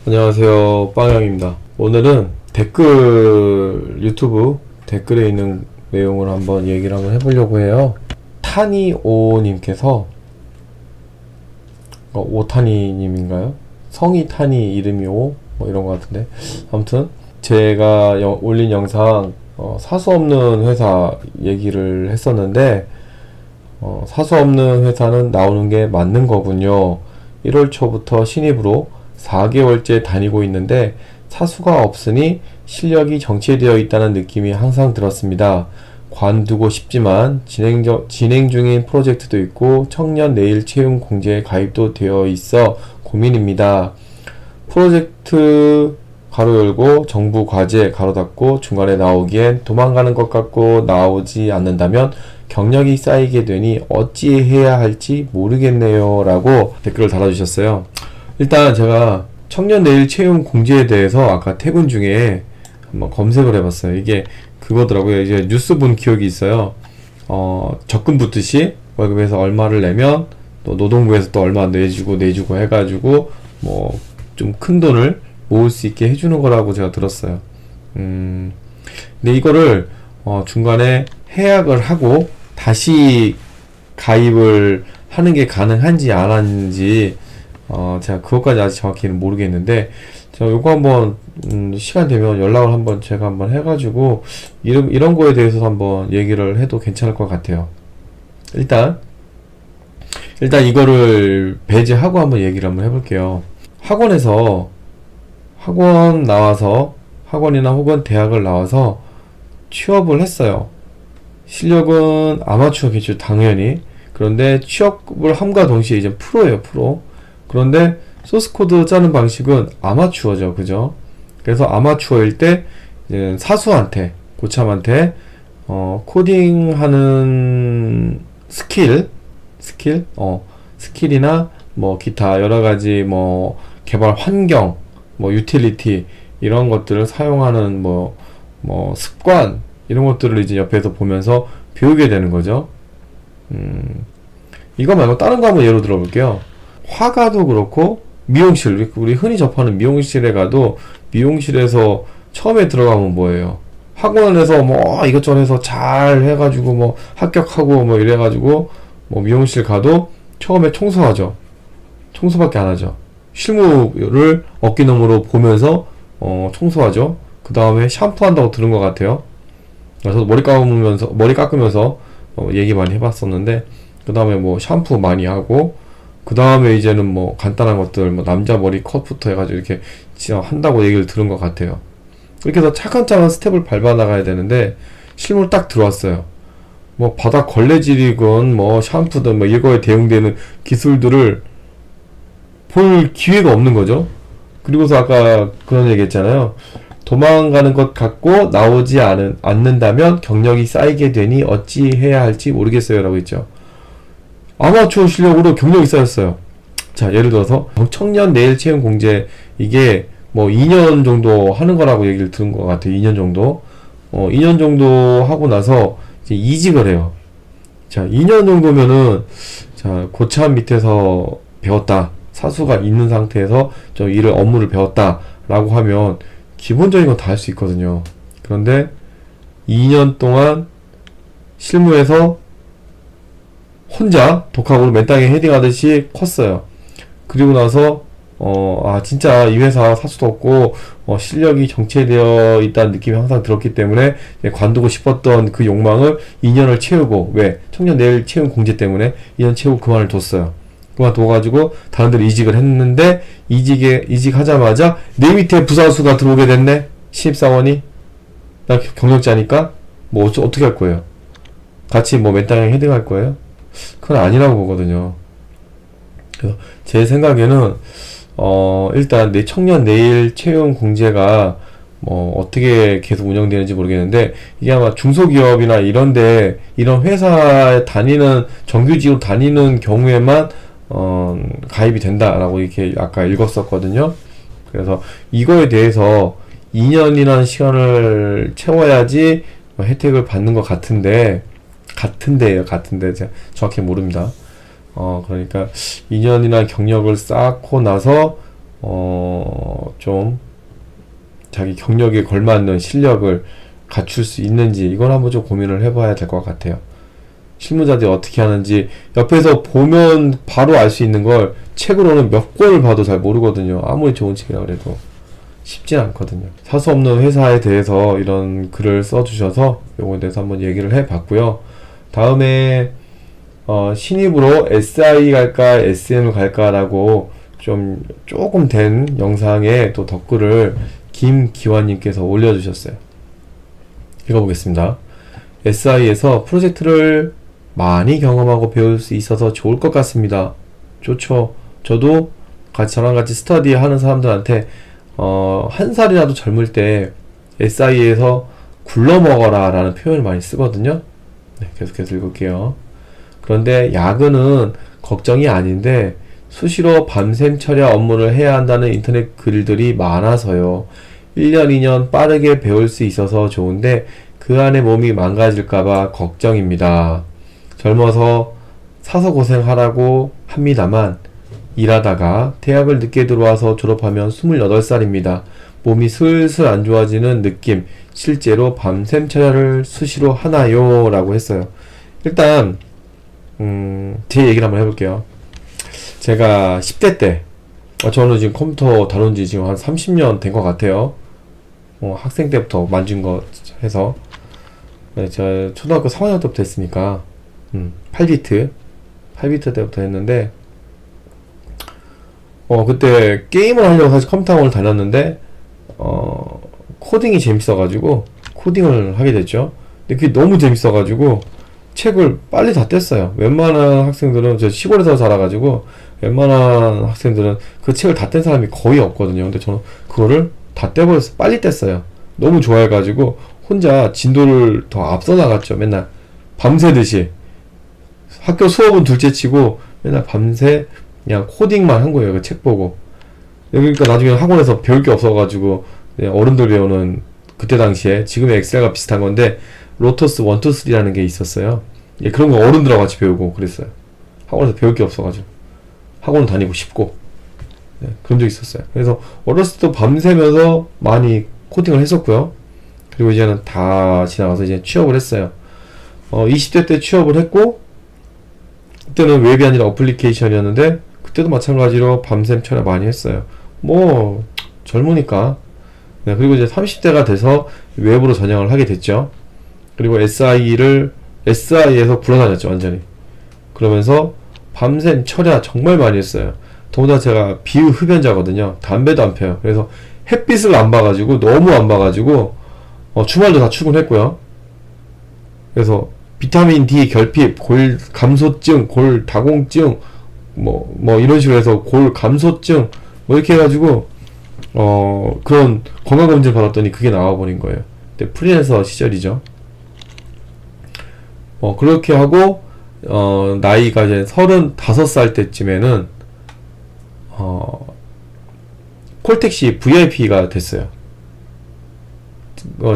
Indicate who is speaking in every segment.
Speaker 1: 안녕하세요, 빵영입니다. 오늘은 유튜브 댓글에 있는 내용을 한번 얘기를 한번 해보려고 해요. 타니오님께서, 오타니님인가요? 성이 타니, 이름이 오? 뭐 이런 것 같은데. 아무튼, 제가 올린 영상, 사수 없는 회사 얘기를 했었는데, 사수 없는 회사는 나오는 게 맞는 거군요. 1월 초부터 신입으로 4개월째 다니고 있는데 사수가 없으니 실력이 정체되어 있다는 느낌이 항상 들었습니다. 관두고 싶지만 진행 중인 프로젝트도 있고 청년 내일 채용 공제에 가입도 되어 있어 고민입니다. 프로젝트 가로 열고 정부 과제 가로 닫고 중간에 나오기엔 도망가는 것 같고 나오지 않는다면 경력이 쌓이게 되니 어찌 해야 할지 모르겠네요 라고 댓글을 달아주셨어요. 일단 제가 청년 내일 채용 공지에 대해서 아까 퇴근 중에 한번 검색을 해봤어요. 이게 그거더라고요. 이제 뉴스 본 기억이 있어요. 적금 붙듯이 월급에서 얼마를 내면 또 노동부에서 또 얼마 내주고 해가지고 뭐 좀 큰 돈을 모을 수 있게 해주는 거라고 제가 들었어요. 근데 이거를 중간에 해약을 하고 다시 가입을 하는 게 가능한지 안 하는지 제가 그것까지 아직 정확히는 모르겠는데 제가 요거 한번 시간 되면 연락을 한번 제가 한번 해가지고 이런 거에 대해서 한번 얘기를 해도 괜찮을 것 같아요. 일단 이거를 배제하고 한번 얘기를 한번 해볼게요. 학원이나 혹은 대학을 나와서 취업을 했어요. 실력은 아마추어겠죠, 당연히. 그런데 취업을 함과 동시에 이제 프로예요, 프로. 그런데 소스코드 짜는 방식은 아마추어죠, 그죠? 그래서 아마추어일 때 이제 사수한테, 고참한테 코딩하는 스킬이나 뭐 기타 여러 가지 뭐 개발 환경, 뭐 유틸리티 이런 것들을 사용하는 뭐 습관 이런 것들을 이제 옆에서 보면서 배우게 되는 거죠. 이거 말고 다른 거 한번 예로 들어볼게요. 화가도 그렇고 미용실, 우리 흔히 접하는 미용실에 가도 미용실에서 처음에 들어가면 뭐예요? 학원에서 뭐 이것저것 해서 잘 해가지고 뭐 합격하고 뭐 이래가지고 뭐 미용실 가도 처음에 청소하죠. 청소밖에 안 하죠. 실무를 어깨너머로 보면서 청소하죠. 그 다음에 샴푸한다고 들은 것 같아요. 그래서 머리 깎으면서 얘기 많이 해봤었는데, 그 다음에 뭐 샴푸 많이 하고, 그 다음에 이제는 뭐 간단한 것들, 뭐 남자 머리 컷부터 해가지고 이렇게 한다고 얘기를 들은 것 같아요. 이렇게 해서 차근차근 스텝을 밟아 나가야 되는데, 실무를 딱 들어왔어요. 뭐 바닥 걸레질이건 뭐 샴푸든 뭐 이거에 대응되는 기술들을 볼 기회가 없는 거죠. 그리고서 아까 그런 얘기 했잖아요. 도망가는 것 같고 나오지 않는다면 경력이 쌓이게 되니 어찌 해야 할지 모르겠어요 라고 했죠. 아마추어 실력으로 경력이 쌓였어요. 자, 예를 들어서 청년 내일 채용 공제, 이게 뭐 2년 정도 하는 거라고 얘기를 들은 것 같아요. 2년 정도 2년 정도 하고 나서 이제 이직을 해요. 자, 2년 정도면은 자, 고참 밑에서 배웠다, 사수가 있는 상태에서 좀 업무를 배웠다 라고 하면 기본적인 건 다 할 수 있거든요. 그런데 2년 동안 실무에서 혼자 독학으로 맨땅에 헤딩하듯이 컸어요. 그리고 나서 진짜 이 회사 사수도 없고 실력이 정체되어 있다는 느낌이 항상 들었기 때문에 관두고 싶었던 그 욕망을 2년을 채우고, 왜? 청년 내일 채용 공제 때문에 2년 채우고 그만을 뒀어요. 그만둬가지고 다른 데로 이직을 했는데, 이직하자마자 내 밑에 부사수가 들어오게 됐네? 신입사원이? 나 경력자니까? 뭐 어떻게 할 거예요? 같이 뭐 맨땅에 헤딩할 거예요? 그건 아니라고 보거든요. 그래서 제 생각에는 일단 내 청년 내일 채용 공제가 뭐 어떻게 계속 운영되는지 모르겠는데, 이게 아마 중소기업이나 이런데 이런 회사에 다니는 정규직으로 다니는 경우에만 가입이 된다라고 이렇게 아까 읽었었거든요. 그래서 이거에 대해서 2년이라는 시간을 채워야지 혜택을 받는 것 같은데요. 제가 정확히 모릅니다. 그러니까 2년이나 경력을 쌓고 나서 좀 자기 경력에 걸맞는 실력을 갖출 수 있는지 이걸 한번 좀 고민을 해봐야 될 것 같아요. 실무자들이 어떻게 하는지 옆에서 보면 바로 알 수 있는 걸 책으로는 몇 권을 봐도 잘 모르거든요. 아무리 좋은 책이라 그래도 쉽진 않거든요. 사수 없는 회사에 대해서 이런 글을 써주셔서 요거에 대해서 한번 얘기를 해봤고요. 다음에 신입으로 SI 갈까 SM을 갈까라고 좀 조금 된 영상에 또 댓글을 김기환님께서 올려주셨어요. 읽어보겠습니다. SI에서 프로젝트를 많이 경험하고 배울 수 있어서 좋을 것 같습니다. 좋죠. 저도 저랑 같이 스터디 하는 사람들한테 한 살이라도 젊을 때 SI에서 굴러먹어라 라는 표현을 많이 쓰거든요. 네, 계속해서 읽을게요. 그런데 야근은 걱정이 아닌데 수시로 밤샘 처리와 업무를 해야 한다는 인터넷 글들이 많아서요. 1년, 2년 빠르게 배울 수 있어서 좋은데 그 안에 몸이 망가질까봐 걱정입니다. 젊어서 사서 고생하라고 합니다만 일하다가 대학을 늦게 들어와서 졸업하면 28살입니다. 몸이 슬슬 안 좋아지는 느낌. 실제로 밤샘 처리를 수시로 하나요? 라고 했어요. 일단 제 얘기를 한번 해볼게요. 제가 10대 때 저는 지금 컴퓨터 다룬 지 지금 한 30년 된 것 같아요. 학생 때부터 만진 거 해서 네, 제가 초등학교 4학년 때부터 했으니까 8비트 때부터 했는데 그때 게임을 하려고 사실 컴퓨터 학원을 다녔는데 코딩이 재밌어가지고 코딩을 하게 됐죠. 근데 그게 너무 재밌어가지고 책을 빨리 다 뗐어요. 웬만한 학생들은 저 시골에서 자라가지고 웬만한 학생들은 그 책을 다 뗀 사람이 거의 없거든요. 근데 저는 그거를 다 떼버렸어요. 빨리 뗐어요. 너무 좋아해가지고 혼자 진도를 더 앞서 나갔죠. 맨날 밤새듯이 학교 수업은 둘째치고 맨날 밤새 그냥 코딩만 한 거예요. 그 책 보고. 그러니까 나중에 학원에서 배울 게 없어가지고 어른들 배우는 그때 당시에 지금의 엑셀과 비슷한 건데 로터스 1, 2, 3라는 게 있었어요. 예, 그런 거 어른들하고 같이 배우고 그랬어요. 학원에서 배울 게 없어가지고 학원 다니고 싶고 네, 그런 적 있었어요. 그래서 어렸을 때 밤새면서 많이 코딩을 했었고요. 그리고 이제는 다 지나가서 이제 취업을 했어요. 20대 때 취업을 했고 그때는 웹이 아니라 어플리케이션이었는데 그때도 마찬가지로 밤샘 처리 많이 했어요. 뭐 젊으니까. 네, 그리고 이제 30대가 돼서 웹으로 전향을 하게 됐죠. 그리고 SI에서 굴러다녔죠, 완전히. 그러면서 밤샘 철야 정말 많이 했어요. 더구나 제가 비흡연자거든요. 담배도 안 펴요. 그래서 햇빛을 안 봐가지고, 너무 안 봐가지고, 주말도 다 출근했고요. 그래서 비타민 D 결핍, 골 감소증, 골 다공증, 뭐 이런 식으로 해서 골 감소증, 뭐 이렇게 해가지고, 그런 건강검진 받았더니 그게 나와버린 거예요. 근데 프리랜서 시절이죠. 그렇게 하고, 나이가 이제 35살 때쯤에는, 콜택시 VIP가 됐어요.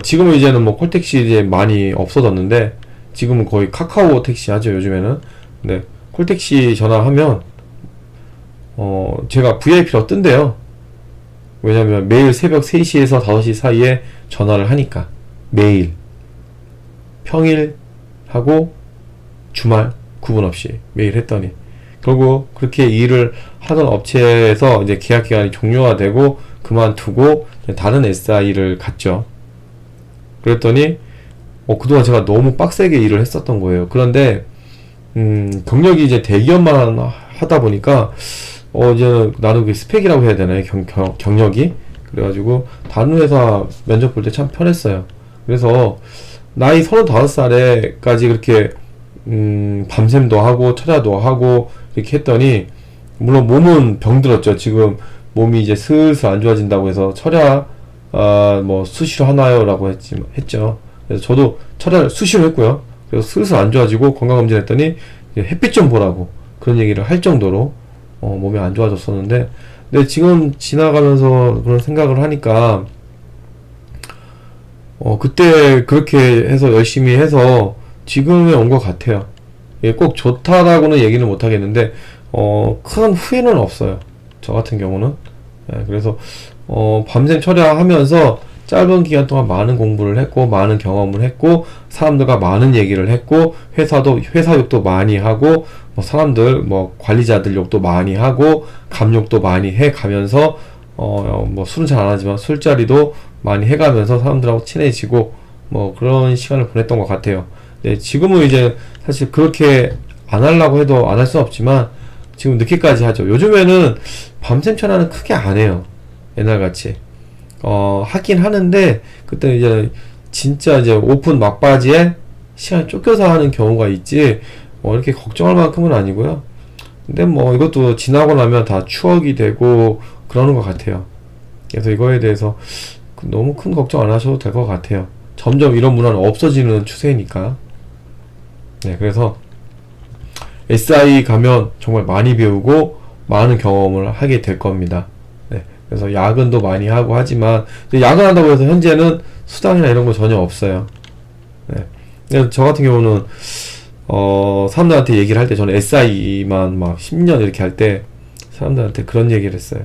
Speaker 1: 지금은 이제는 뭐 콜택시 이제 많이 없어졌는데, 지금은 거의 카카오 택시 하죠, 요즘에는. 근데, 콜택시 전화하면, 제가 VIP로 뜬대요. 왜냐면 매일 새벽 3시에서 5시 사이에 전화를 하니까. 매일. 평일 하고 주말 구분 없이 매일 했더니 결국 그렇게 일을 하던 업체에서 이제 계약 기간이 종료가 되고 그만두고 다른 SI를 갔죠. 그랬더니 그동안 제가 너무 빡세게 일을 했었던 거예요. 그런데 경력이 이제 대기업만 하다 보니까 이제 나도 그 스펙이라고 해야 되나요? 경력이. 그래가지고 다른 회사 면접 볼 때 참 편했어요. 그래서 나이 35살에까지 그렇게 밤샘도 하고 철야도 하고 이렇게 했더니 물론 몸은 병들었죠. 지금 몸이 이제 슬슬 안 좋아진다고 해서 철야 뭐 수시로 하나요? 라고 했죠. 그래서 저도 철야를 수시로 했고요. 그래서 슬슬 안 좋아지고 건강검진 했더니 햇빛 좀 보라고 그런 얘기를 할 정도로 몸이 안 좋아졌었는데 근데 지금 지나가면서 그런 생각을 하니까 그때 그렇게 해서 열심히 해서 지금에 온 것 같아요. 이게 꼭 좋다라고는 얘기는 못 하겠는데 큰 후회는 없어요. 저 같은 경우는. 그래서 밤샘 철야하면서 짧은 기간 동안 많은 공부를 했고 많은 경험을 했고 사람들과 많은 얘기를 했고 회사 욕도 많이 하고 뭐 사람들 뭐 관리자들 욕도 많이 하고 감욕도 많이 해 가면서 뭐 술은 잘 안 하지만 술자리도 많이 해가면서 사람들하고 친해지고 뭐 그런 시간을 보냈던 것 같아요. 네, 지금은 이제 사실 그렇게 안 하려고 해도 안 할 수는 없지만 지금 늦게까지 하죠. 요즘에는 밤샘 철야는 크게 안 해요. 옛날같이. 하긴 하는데, 그때 이제, 진짜 이제 오픈 막바지에 시간이 쫓겨서 하는 경우가 있지, 이렇게 걱정할 만큼은 아니고요. 근데 뭐, 이것도 지나고 나면 다 추억이 되고, 그러는 것 같아요. 그래서 이거에 대해서 너무 큰 걱정 안 하셔도 될 것 같아요. 점점 이런 문화는 없어지는 추세니까. 네, 그래서, SI 가면 정말 많이 배우고, 많은 경험을 하게 될 겁니다. 네, 그래서 야근도 많이 하고 하지만 야근한다고 해서 현재는 수당이나 이런 거 전혀 없어요. 네. 그래서 저 같은 경우는 사람들한테 얘기를 할 때 저는 SI만 막 10년 이렇게 할 때 사람들한테 그런 얘기를 했어요.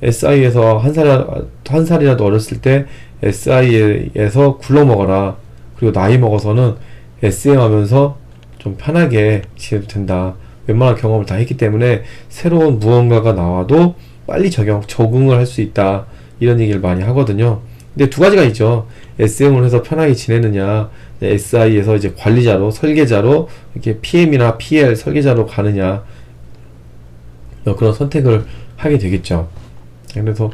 Speaker 1: SI에서 한 살이라도 어렸을 때 SI에서 굴러 먹어라. 그리고 나이 먹어서는 SM 하면서 좀 편하게 지내도 된다. 웬만한 경험을 다 했기 때문에 새로운 무언가가 나와도 빨리 적응을 할 수 있다. 이런 얘기를 많이 하거든요. 근데 두 가지가 있죠. SM을 해서 편하게 지내느냐, SI에서 이제 관리자로, 설계자로, 이렇게 PM이나 PL 설계자로 가느냐, 그런 선택을 하게 되겠죠. 그래서,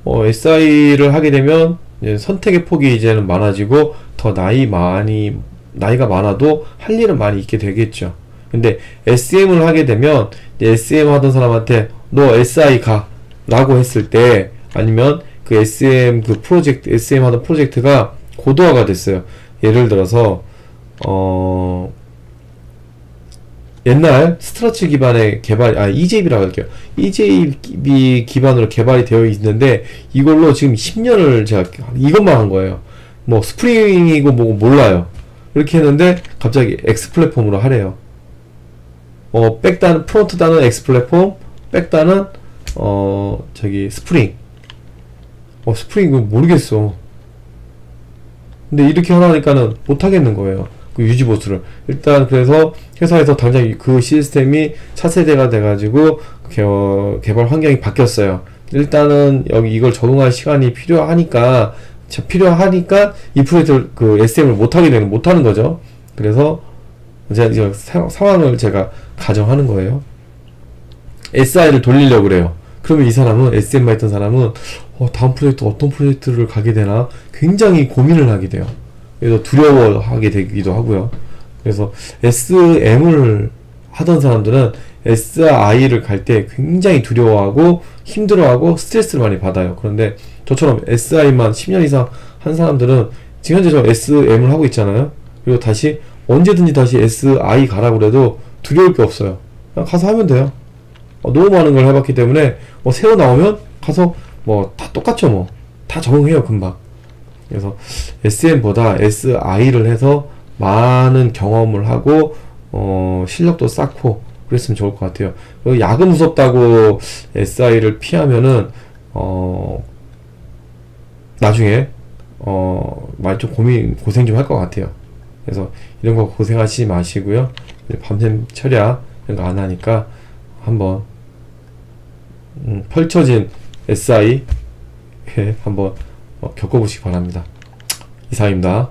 Speaker 1: SI를 하게 되면, 선택의 폭이 이제는 많아지고, 더 나이가 많아도 할 일은 많이 있게 되겠죠. 근데 SM을 하게 되면 SM 하던 사람한테 너 SI 가 라고 했을 때 아니면 그 SM SM 하던 프로젝트가 고도화가 됐어요. 예를 들어서 옛날 스트러치 기반의 EJB라고 할게요. EJB 기반으로 개발이 되어 있는데 이걸로 지금 10년을 제가 이것만 한 거예요. 뭐 스프링이고 뭐고 몰라요. 이렇게 했는데 갑자기 X 플랫폼으로 하래요. 프론트단은 X 플랫폼, 백단은 스프링. 스프링 모르겠어. 근데 이렇게 하라니까는 못 하겠는 거예요. 그 유지보수를. 일단 그래서 회사에서 당장 그 시스템이 차세대가 돼가지고 개발 환경이 바뀌었어요. 일단은 여기 이걸 적응할 시간이 필요하니까 이 프로젝트를 SM을 못하는 거죠. 그래서 제가 상황을 제가 가정하는 거예요. SI를 돌리려고 그래요. 그러면 이 사람은 SM만 했던 사람은 다음 프로젝트 어떤 프로젝트를 가게 되나 굉장히 고민을 하게 돼요. 그래서 두려워하게 되기도 하고요. 그래서 SM을 하던 사람들은 SI를 갈 때 굉장히 두려워하고 힘들어하고 스트레스를 많이 받아요. 그런데 저처럼 SI만 10년 이상 한 사람들은 지금 현재 저 SM을 하고 있잖아요. 그리고 언제든지 다시 SI 가라고 그래도 두려울 게 없어요. 그냥 가서 하면 돼요. 너무 많은 걸 해봤기 때문에 새로 나오면 가서 다 똑같죠. 다 적응해요 금방. 그래서 SM보다 SI를 해서 많은 경험을 하고 실력도 쌓고 그랬으면 좋을 것 같아요. 그리고 야근 무섭다고 SI를 피하면은 나중에 많이 좀 고생 좀 할 것 같아요. 그래서 이런 거 고생하시지 마시고요. 밤샘 철야 이런 거 안 하니까 한번 펼쳐진 SI 한번 겪어보시기 바랍니다. 이상입니다.